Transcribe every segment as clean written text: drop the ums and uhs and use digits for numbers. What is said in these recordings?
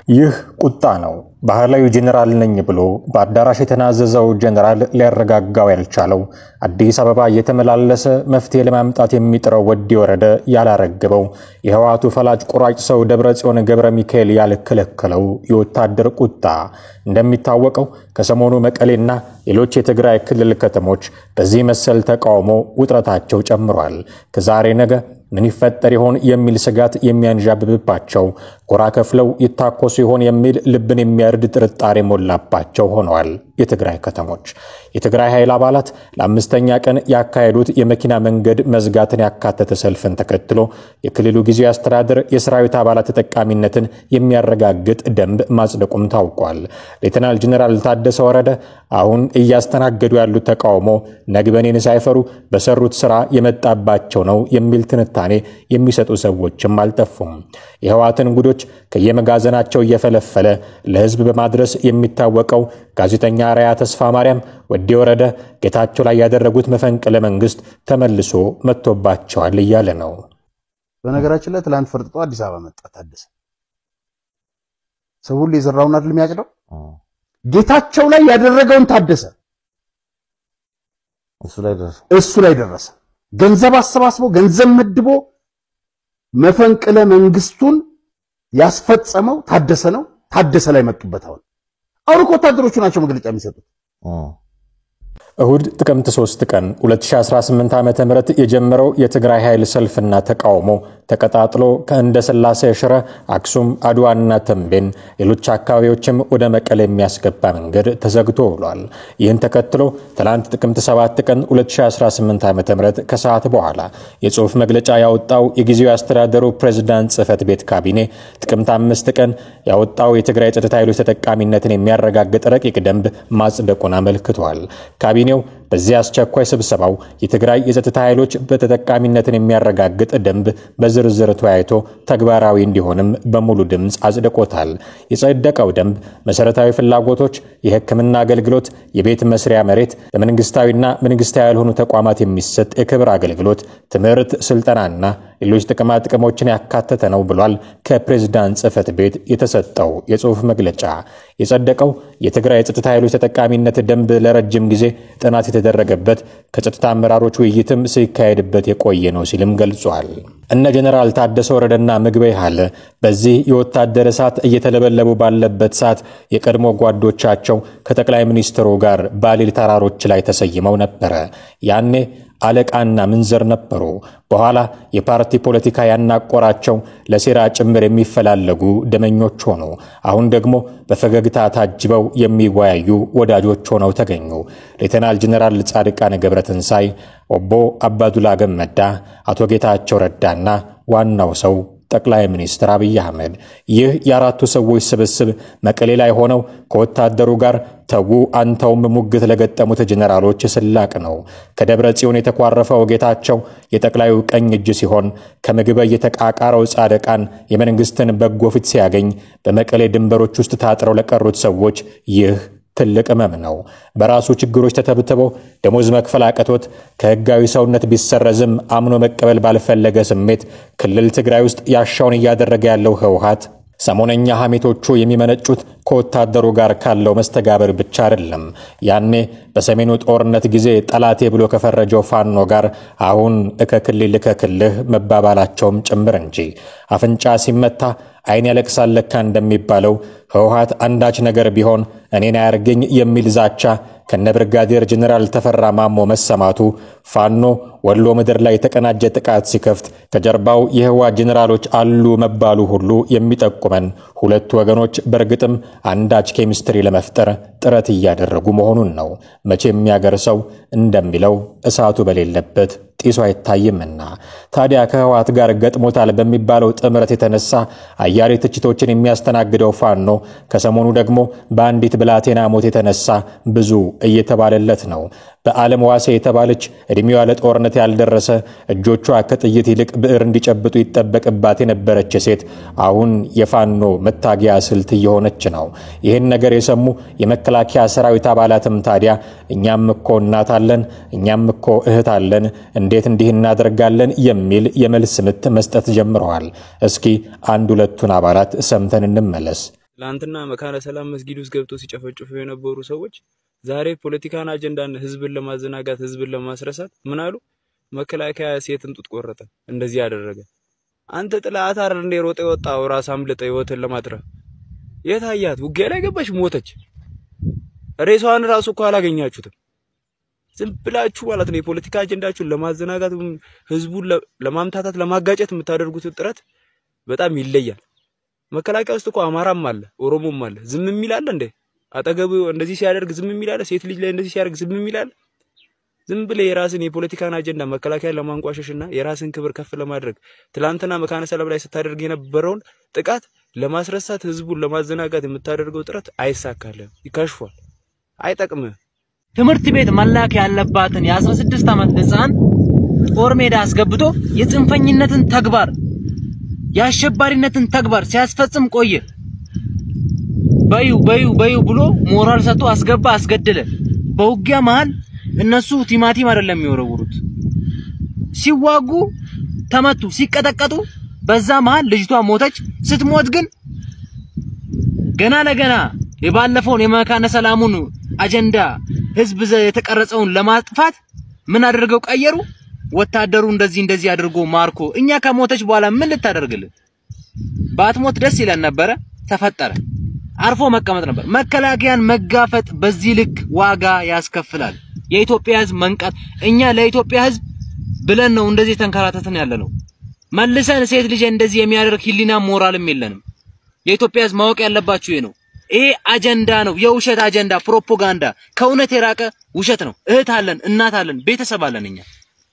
ይህ ቁጣ ነው። ባህላዊ ጄኔራል ነኝ ብሎ በአዳራሽ የተናዘዘው ጄኔራል ሊያረጋጋው ያልቻለው አዲስ አበባ እየተመላለሰ መፍትሄ ለማምጣት የሚጥረው ወዲ ወረደ ያላረገበው የህዋቱ ፈላጭ ቁራጭ ሰው ደብረጽዮን ገብረ ሚካኤል ያልከለከለው የወታደር ቁጣ እንደሚታወቀው ከሰሞኑ መቀሌና ሌሎች የትግራይ ክልል ከተሞች በዚህ መሰል ተቃውሞ ውጥረታቸው ጨምሯል። ከዛሬ ነገ ምን ይፈጠር ይሆን የሚል ስጋት የሚያንዣብብባቸው ጎራ ከፍለው ይታኮሱ ይሆን የሚል ልብን የሚያርድ ጥርጣሬ ሞላባቸው ሆነዋል። የትግራይ ከተሞች የትግራይ ኃይል አባላት ለአምስተኛ ቀን ያካሄዱት የመኪና መንገድ መዝጋትን ያካተተ ሰልፍን ተከትሎ የክልሉ ጊዜያዊ አስተዳደር የሰራዊት አባላት ተጠቃሚነትን የሚያረጋግጥ ደንብ ማጽደቁም ታውቋል። ሌተናል ጄኔራል ታደሰ ወረደ አሁን እያስተናገዱ ያሉት ተቃውሞ ነግበኔን ሳይፈሩ በሰሩት ስራ የመጣባቸው ነው የሚል ትንታኔ የሚሰጡ ሰዎችም አልጠፉም። የህዋትን ጉዶች ከየመጋዘናቸው እየፈለፈለ ለህዝብ በማድረስ የሚታወቀው ጋዜጠኛ አርያ ተስፋ ማርያም ወዲ ወረደ ጌታቸው ላይ ያደረጉት መፈንቅለ መንግስት ተመልሶ መጥቶባቸዋል እያለ ነው። በነገራችን ላይ ትላንት ፈርጥጦ አዲስ አበባ መጣ ታደሰ። ሰው ሁሉ የዘራውን አይደል የሚያጭደው? ጌታቸው ላይ ያደረገውን ታደሰ እሱ ላይ ደረሰ። ገንዘብ አሰባስቦ ገንዘብ መድቦ መፈንቅለ መንግስቱን ያስፈጸመው ታደሰ ነው። ታደሰ ላይ መጡበት። አሁን ወታደሮቹ ናቸው መግለጫ የሚሰጡት። እሁድ ጥቅምት 3 ቀን 2018 ዓመተ ምህረት የጀመረው የትግራይ ኃይል ሰልፍና ተቃውሞ ተቀጣጥሎ ከእንደ ስላሴ ሽረ፣ አክሱም፣ አድዋና ተንቤን ሌሎች አካባቢዎችም ወደ መቀሌ የሚያስገባ መንገድ ተዘግቶ ውሏል። ይህን ተከትሎ ትላንት ጥቅምት 7 ቀን 2018 ዓመተ ምህረት ከሰዓት በኋላ የጽሑፍ መግለጫ ያወጣው የጊዜያዊ አስተዳደሩ ፕሬዝዳንት ጽህፈት ቤት ካቢኔ ጥቅምት 5 ቀን ያወጣው የትግራይ ጸጥታ ኃይሎች ተጠቃሚነትን የሚያረጋግጥ ረቂቅ ደንብ ማጽደቁን አመልክቷል። ካቢኔው በዚህ አስቸኳይ ስብሰባው የትግራይ የጸጥታ ኃይሎች በተጠቃሚነትን የሚያረጋግጥ ደንብ በዝርዝር ተወያይቶ ተግባራዊ እንዲሆንም በሙሉ ድምጽ አጽድቆታል። የጸደቀው ደንብ መሰረታዊ ፍላጎቶች፣ የሕክምና አገልግሎት፣ የቤት መስሪያ መሬት፣ በመንግስታዊና መንግስታዊ ያልሆኑ ተቋማት የሚሰጥ የክብር አገልግሎት፣ ትምህርት፣ ስልጠናና ሌሎች ጥቅማ ጥቅሞችን ያካተተ ነው ብሏል። ከፕሬዝዳንት ጽህፈት ቤት የተሰጠው የጽሑፍ መግለጫ የጸደቀው የትግራይ የጸጥታ ኃይሎች ተጠቃሚነት ደንብ ለረጅም ጊዜ ጥናት የተደረገበት ከጸጥታ አመራሮች ውይይትም ሲካሄድበት የቆየ ነው ሲልም ገልጿል። እነ ጄኔራል ታደሰ ወረደና ምግበይ ሀለ በዚህ የወታደር እሳት እየተለበለቡ ባለበት ሰዓት የቀድሞ ጓዶቻቸው ከጠቅላይ ሚኒስትሩ ጋር ባሊል ተራሮች ላይ ተሰይመው ነበረ። ያኔ አለቃና ምንዘር ነበሩ። በኋላ የፓርቲ ፖለቲካ ያናቆራቸው ለሴራ ጭምር የሚፈላለጉ ደመኞች ሆኑ። አሁን ደግሞ በፈገግታ ታጅበው የሚወያዩ ወዳጆች ሆነው ተገኙ። ሌተናል ጄኔራል ጻድቃን ገብረትንሳይ፣ ኦቦ አባዱላ ገመዳ፣ አቶ ጌታቸው ረዳና ዋናው ሰው ጠቅላይ ሚኒስትር አብይ አህመድ። ይህ የአራቱ ሰዎች ስብስብ መቀሌ ላይ ሆነው ከወታደሩ ጋር ተው አንተውም ሙግት ለገጠሙት ጄኔራሎች ስላቅ ነው። ከደብረ ጽዮን የተኳረፈው ጌታቸው የጠቅላዩ ቀኝ እጅ ሲሆን ከምግበ የተቃቃረው ጻድቃን የመንግስትን በጎ ፊት ሲያገኝ በመቀሌ ድንበሮች ውስጥ ታጥረው ለቀሩት ሰዎች ይህ ትልቅ መም ነው። በራሱ ችግሮች ተተብትበው ደሞዝ መክፈል አቀቶት ከህጋዊ ሰውነት ቢሰረዝም አምኖ መቀበል ባልፈለገ ስሜት ክልል ትግራይ ውስጥ ያሻውን እያደረገ ያለው ህወሓት ሰሞነኛ ሐሜቶቹ የሚመነጩት ከወታደሩ ጋር ካለው መስተጋበር ብቻ አይደለም። ያኔ በሰሜኑ ጦርነት ጊዜ ጠላቴ ብሎ ከፈረጀው ፋኖ ጋር አሁን እከክልህ መባባላቸውም ጭምር እንጂ። አፍንጫ ሲመታ አይን ያለቅሳል ለካ እንደሚባለው ህወሓት አንዳች ነገር ቢሆን እኔን አያርገኝ የሚል ዛቻ ከነብርጋዴር ጄኔራል ተፈራ ማሞ መሰማቱ ፋኖ ወሎ ምድር ላይ የተቀናጀ ጥቃት ሲከፍት ከጀርባው የህወሓት ጄኔራሎች አሉ መባሉ ሁሉ የሚጠቁመን ሁለቱ ወገኖች በእርግጥም አንዳች ኬሚስትሪ ለመፍጠር ጥረት እያደረጉ መሆኑን ነው። መቼም ያገርሰው እንደሚለው እሳቱ በሌለበት ጢሱ አይታይምና። ታዲያ ከህወሓት ጋር ገጥሞታል በሚባለው ጥምረት የተነሳ አያሌ ትችቶችን የሚያስተናግደው ፋኖ ከሰሞኑ ደግሞ በአንዲት ብላቴና ሞት የተነሳ ብዙ እየተባለለት ነው። በዓለም ዋሴ የተባለች እድሜዋ ለጦርነት ያልደረሰ እጆቿ ከጥይት ይልቅ ብዕር እንዲጨብጡ ይጠበቅባት የነበረች ሴት አሁን የፋኖ መታጊያ ስልት እየሆነች ነው። ይህን ነገር የሰሙ የመከላከያ ሰራዊት አባላትም ታዲያ እኛም እኮ እናት አለን፣ እኛም እኮ እህት አለን፣ እንዴት እንዲህ እናደርጋለን የሚል የመልስ ምት መስጠት ጀምረዋል። እስኪ አንድ ሁለቱን አባላት ሰምተን እንመለስ። ላንተና መካነ ሰላም መስጊድ ውስጥ ገብቶ ሲጨፈጭፉ የነበሩ ሰዎች ዛሬ ፖለቲካን አጀንዳን ህዝብን ለማዘናጋት ህዝብን ለማስረሳት ምን አሉ? መከላከያ ሴትን ጡት ቆረጠ፣ እንደዚህ ያደረገ። አንተ ጥላት አይደል እንደ ሮጠ የወጣው ራስ አምልጠ ህይወትን ለማትረፍ የታያት ውጊያ ላይ ገባች፣ ሞተች። ሬሷን ራሱ እኮ አላገኛችሁትም። ዝም ብላችሁ ማለት ነው የፖለቲካ አጀንዳችሁን ለማዘናጋት ህዝቡን ለማምታታት ለማጋጨት የምታደርጉት ጥረት በጣም ይለያል። መከላከያ ውስጥ እኮ አማራም አለ ኦሮሞም አለ። ዝም የሚላል እንዴ? አጠገቡ እንደዚህ ሲያደርግ ዝም የሚላል? ሴት ልጅ ላይ እንደዚህ ሲያደርግ ዝም የሚላል? ዝም ብለ የራስን የፖለቲካን አጀንዳ መከላከያ ለማንቋሸሽና የራስን ክብር ከፍ ለማድረግ ትላንትና መካነ ሰላም ላይ ስታደርግ የነበረውን ጥቃት ለማስረሳት ህዝቡን ለማዘናጋት የምታደርገው ጥረት አይሳካልም፣ ይከሽፋል፣ አይጠቅምም። ትምህርት ቤት መላክ ያለባትን የ16 ዓመት ህፃን ጦር ሜዳ አስገብቶ የጽንፈኝነትን ተግባር የአሸባሪነትን ተግባር ሲያስፈጽም ቆየ። በዩ ብሎ ሞራል ሰጥቶ አስገባ፣ አስገደለ። በውጊያ መሃል እነሱ ቲማቲም አይደለም የሚወረውሩት፣ ሲዋጉ ተመቱ፣ ሲቀጠቀጡ በዛ መሃል ልጅቷ ሞተች። ስትሞት ግን ገና ለገና የባለፈውን የመካነ ሰላሙን አጀንዳ ህዝብ የተቀረጸውን ለማጥፋት ምን አደረገው? ቀየሩ። ወታደሩ እንደዚህ አድርጎ ማርኮ እኛ ከሞተች በኋላ ምን ልታደርግልን? ባትሞት ደስ ይለን ነበረ። ተፈጠረ። አርፎ መቀመጥ ነበር። መከላከያን መጋፈጥ በዚህ ልክ ዋጋ ያስከፍላል። የኢትዮጵያ ህዝብ መንቃት፣ እኛ ለኢትዮጵያ ህዝብ ብለን ነው እንደዚህ ተንከራተትን ያለነው። መልሰን ሴት ልጅ እንደዚህ የሚያደርግ ህሊና ሞራልም የለንም። የኢትዮጵያ ህዝብ ማወቅ ያለባችሁ ይሄ ነው። ይሄ አጀንዳ ነው፣ የውሸት አጀንዳ፣ ፕሮፓጋንዳ፣ ከእውነት የራቀ ውሸት ነው። እህት አለን፣ እናት አለን፣ ቤተሰብ አለን፣ እኛ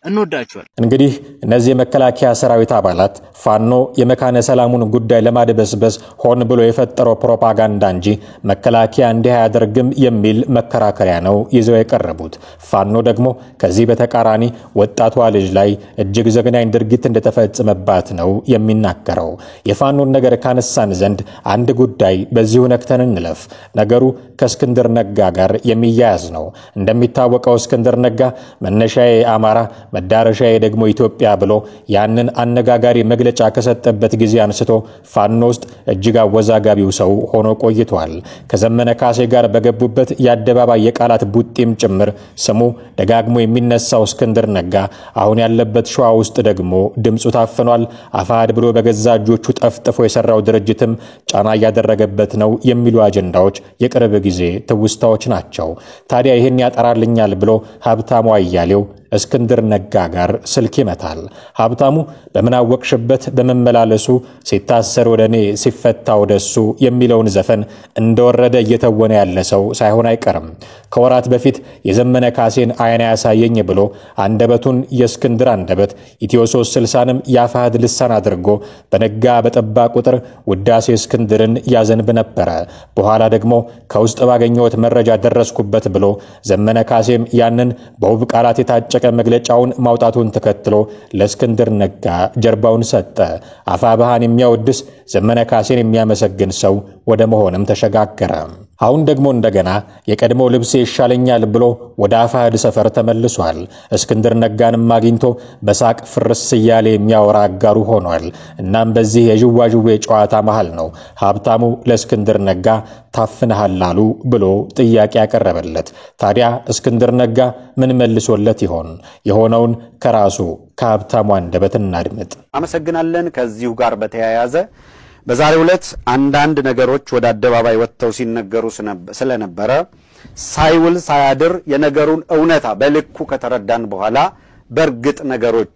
እንወዳቸዋለን። እንግዲህ እነዚህ የመከላከያ ሰራዊት አባላት ፋኖ የመካነ ሰላሙን ጉዳይ ለማድበስበስ ሆን ብሎ የፈጠረው ፕሮፓጋንዳ እንጂ መከላከያ እንዲህ አያደርግም የሚል መከራከሪያ ነው ይዘው የቀረቡት። ፋኖ ደግሞ ከዚህ በተቃራኒ ወጣቷ ልጅ ላይ እጅግ ዘግናኝ ድርጊት እንደተፈጸመባት ነው የሚናገረው። የፋኖን ነገር ካነሳን ዘንድ አንድ ጉዳይ በዚሁ ነክተን እንለፍ። ነገሩ ከእስክንድር ነጋ ጋር የሚያያዝ ነው። እንደሚታወቀው እስክንድር ነጋ መነሻዬ አማራ መዳረሻዬ ደግሞ ኢትዮጵያ ብሎ ያንን አነጋጋሪ መግለጫ ከሰጠበት ጊዜ አንስቶ ፋኖ ውስጥ እጅግ አወዛጋቢው ሰው ሆኖ ቆይቷል። ከዘመነ ካሴ ጋር በገቡበት የአደባባይ የቃላት ቡጢም ጭምር ስሙ ደጋግሞ የሚነሳው እስክንድር ነጋ አሁን ያለበት ሸዋ ውስጥ ደግሞ ድምጹ ታፍኗል። አፋድ ብሎ በገዛ እጆቹ ጠፍጥፎ የሰራው ድርጅትም ጫና እያደረገበት ነው የሚሉ አጀንዳዎች የቅርብ ጊዜ ትውስታዎች ናቸው። ታዲያ ይህን ያጠራልኛል ብሎ ሀብታሙ አያሌው እስክንድር ነጋ ጋር ስልክ ይመታል። ሀብታሙ በመናወቅሽበት በመመላለሱ ሲታሰር ወደኔ ሲፈታ ወደሱ የሚለውን ዘፈን እንደወረደ እየተወነ ያለ ሰው ሳይሆን አይቀርም። ከወራት በፊት የዘመነ ካሴን አይና ያሳየኝ ብሎ አንደበቱን የእስክንድር አንደበት ኢትዮ 360ንም ያፋድ ልሳን አድርጎ በነጋ በጠባ ቁጥር ውዳሴ እስክንድርን ያዘንብ ነበረ። በኋላ ደግሞ ከውስጥ ባገኘሁት መረጃ ደረስኩበት ብሎ ዘመነ ካሴም ያንን በውብ ቃላት የታጨቀ መግለጫውን ማውጣቱን ተከትሎ ለእስክንድር ነጋ ጀርባውን ሰጠ። አፋብሃን የሚያወድስ ዘመነ ካሴን የሚያመሰግን ሰው ወደ መሆንም ተሸጋገረ። አሁን ደግሞ እንደገና የቀድሞ ልብስ ይሻለኛል ብሎ ወደ አፋድ ሰፈር ተመልሷል። እስክንድር ነጋንም አግኝቶ በሳቅ ፍርስ እያለ የሚያወራ አጋሩ ሆኗል። እናም በዚህ የዥዋዥዌ ጨዋታ መሃል ነው ሀብታሙ ለእስክንድር ነጋ ታፍነሃል አሉ ብሎ ጥያቄ ያቀረበለት። ታዲያ እስክንድር ነጋ ምን መልሶለት ይሆን? የሆነውን ከራሱ ከሀብታሙ አንደበት እናድምጥ። አመሰግናለን። ከዚሁ ጋር በተያያዘ በዛሬው ዕለት አንዳንድ ነገሮች ወደ አደባባይ ወጥተው ሲነገሩ ስለነበረ ሳይውል ሳያድር የነገሩን እውነታ በልኩ ከተረዳን በኋላ በርግጥ ነገሮች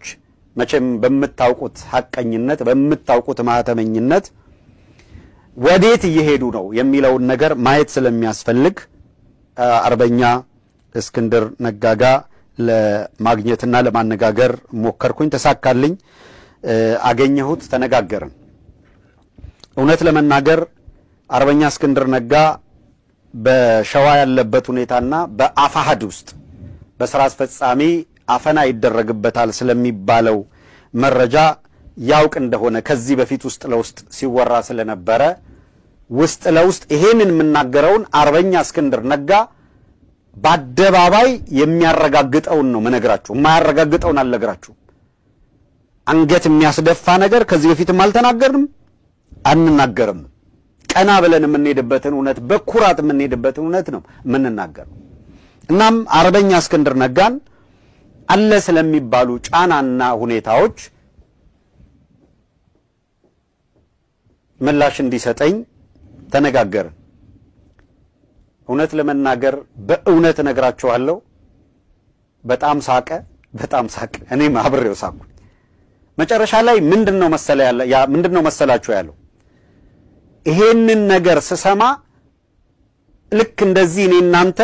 መቼም በመታውቁት ሐቀኝነት በመታውቁት ማህተመኝነት ወዴት እየሄዱ ነው የሚለውን ነገር ማየት ስለሚያስፈልግ አርበኛ እስክንድር ነጋጋ ለማግኘትና ለማነጋገር ሞከርኩኝ። ተሳካልኝ። አገኘሁት፣ ተነጋገርን። እውነት ለመናገር አርበኛ እስክንድር ነጋ በሸዋ ያለበት ሁኔታና በአፋሃድ ውስጥ በስራ አስፈጻሚ አፈና ይደረግበታል ስለሚባለው መረጃ ያውቅ እንደሆነ ከዚህ በፊት ውስጥ ለውስጥ ሲወራ ስለነበረ ውስጥ ለውስጥ ይሄንን የምናገረውን አርበኛ እስክንድር ነጋ በአደባባይ የሚያረጋግጠውን ነው መነግራችሁ። የማያረጋግጠውን አልነግራችሁ። አንገት የሚያስደፋ ነገር ከዚህ በፊትም አልተናገርንም አንናገርም። ቀና ብለን የምንሄድበትን እውነት በኩራት የምንሄድበትን እውነት ነው የምንናገረው። እናም አርበኛ እስክንድር ነጋን አለ ስለሚባሉ ጫናና ሁኔታዎች ምላሽ እንዲሰጠኝ ተነጋገርን። እውነት ለመናገር በእውነት ነግራችኋለሁ በጣም ሳቀ። እኔም አብሬው ሳቅኩ። መጨረሻ ላይ ምንድነው መሰላችሁ ያለው? ይሄንን ነገር ስሰማ ልክ እንደዚህ እኔ እናንተ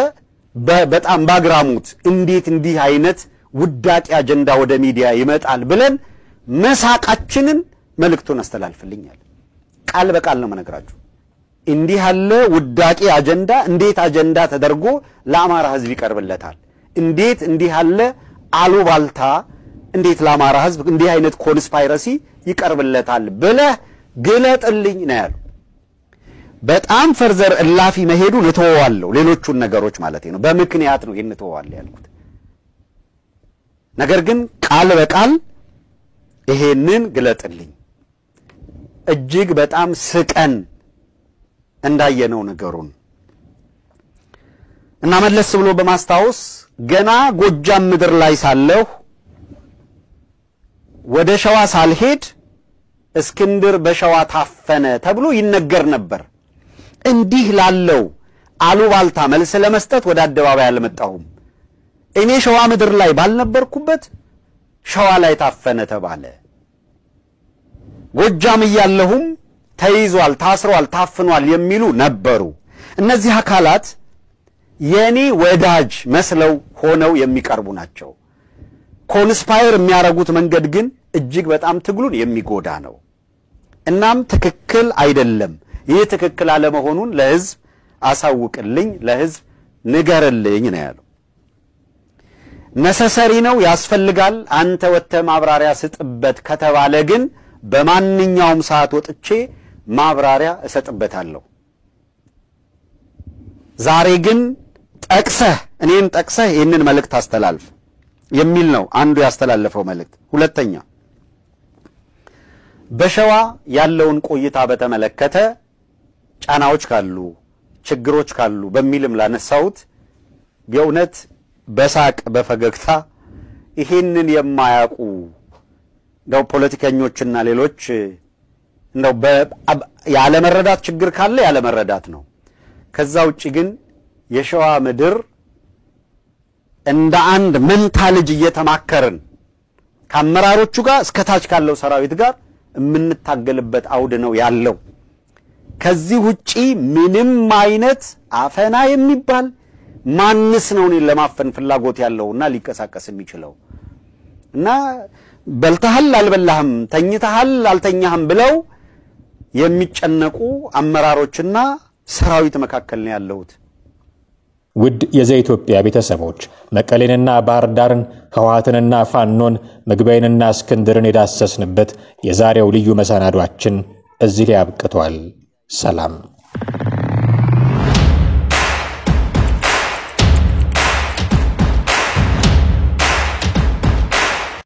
በጣም ባግራሙት እንዴት እንዲህ አይነት ውዳቂ አጀንዳ ወደ ሚዲያ ይመጣል ብለን መሳቃችንን መልእክቱን አስተላልፍልኛል። ቃል በቃል ነው መነግራችሁ። እንዲህ ያለ ውዳቂ አጀንዳ እንዴት አጀንዳ ተደርጎ ለአማራ ህዝብ ይቀርብለታል? እንዴት እንዲህ ያለ አሉባልታ እንዴት ለአማራ ህዝብ እንዲህ አይነት ኮንስፓይረሲ ይቀርብለታል ብለህ ግለጥልኝ ነው ያለው። በጣም ፈርዘር እላፊ መሄዱን እተወዋለሁ፣ ሌሎቹን ነገሮች ማለት ነው። በምክንያት ነው ይሄን እተወዋለሁ ያልኩት። ነገር ግን ቃል በቃል ይሄንን ግለጥልኝ እጅግ በጣም ስቀን እንዳየነው ነገሩን እና መለስ ብሎ በማስታወስ ገና ጎጃም ምድር ላይ ሳለሁ ወደ ሸዋ ሳልሄድ እስክንድር በሸዋ ታፈነ ተብሎ ይነገር ነበር። እንዲህ ላለው አሉባልታ መልስ ለመስጠት ወደ አደባባይ አልመጣሁም። እኔ ሸዋ ምድር ላይ ባልነበርኩበት ሸዋ ላይ ታፈነ ተባለ። ጎጃም እያለሁም ተይዟል፣ ታስሯል፣ ታፍኗል የሚሉ ነበሩ። እነዚህ አካላት የኔ ወዳጅ መስለው ሆነው የሚቀርቡ ናቸው። ኮንስፓየር የሚያረጉት መንገድ ግን እጅግ በጣም ትግሉን የሚጎዳ ነው። እናም ትክክል አይደለም። ይህ ትክክል አለመሆኑን ለህዝብ አሳውቅልኝ፣ ለህዝብ ንገርልኝ ነው ያለው። ነሰሰሪ ነው ያስፈልጋል፣ አንተ ወጥተህ ማብራሪያ ስጥበት ከተባለ ግን በማንኛውም ሰዓት ወጥቼ ማብራሪያ እሰጥበታለሁ። ዛሬ ግን እኔን ጠቅሰህ ይህንን መልእክት አስተላልፍ የሚል ነው አንዱ ያስተላለፈው መልእክት። ሁለተኛ በሸዋ ያለውን ቆይታ በተመለከተ ጫናዎች ካሉ ችግሮች ካሉ በሚልም ላነሳውት የእውነት በሳቅ በፈገግታ ይሄንን የማያውቁ ነው ፖለቲከኞችና ሌሎች ነው ያለ መረዳት ችግር ካለ ያለ መረዳት ነው። ከዛ ውጪ ግን የሸዋ ምድር እንደ አንድ መንታ ልጅ እየተማከርን ከአመራሮቹ ጋር እስከ ታች ካለው ሰራዊት ጋር የምንታገልበት አውድ ነው ያለው። ከዚህ ውጪ ምንም አይነት አፈና የሚባል ማንስ ነው እኔን ለማፈን ፍላጎት ያለውና ሊንቀሳቀስ የሚችለው? እና በልተሃል አልበላህም፣ ተኝተሃል አልተኛህም ብለው የሚጨነቁ አመራሮችና ሰራዊት መካከል ነው ያለሁት። ውድ የዘኢትዮጵያ ቤተሰቦች መቀሌንና ባህር ዳርን ህወሓትንና ፋኖን ምግበይንና እስክንድርን የዳሰስንበት የዛሬው ልዩ መሰናዷችን እዚህ ላይ አብቅቷል። ሰላም።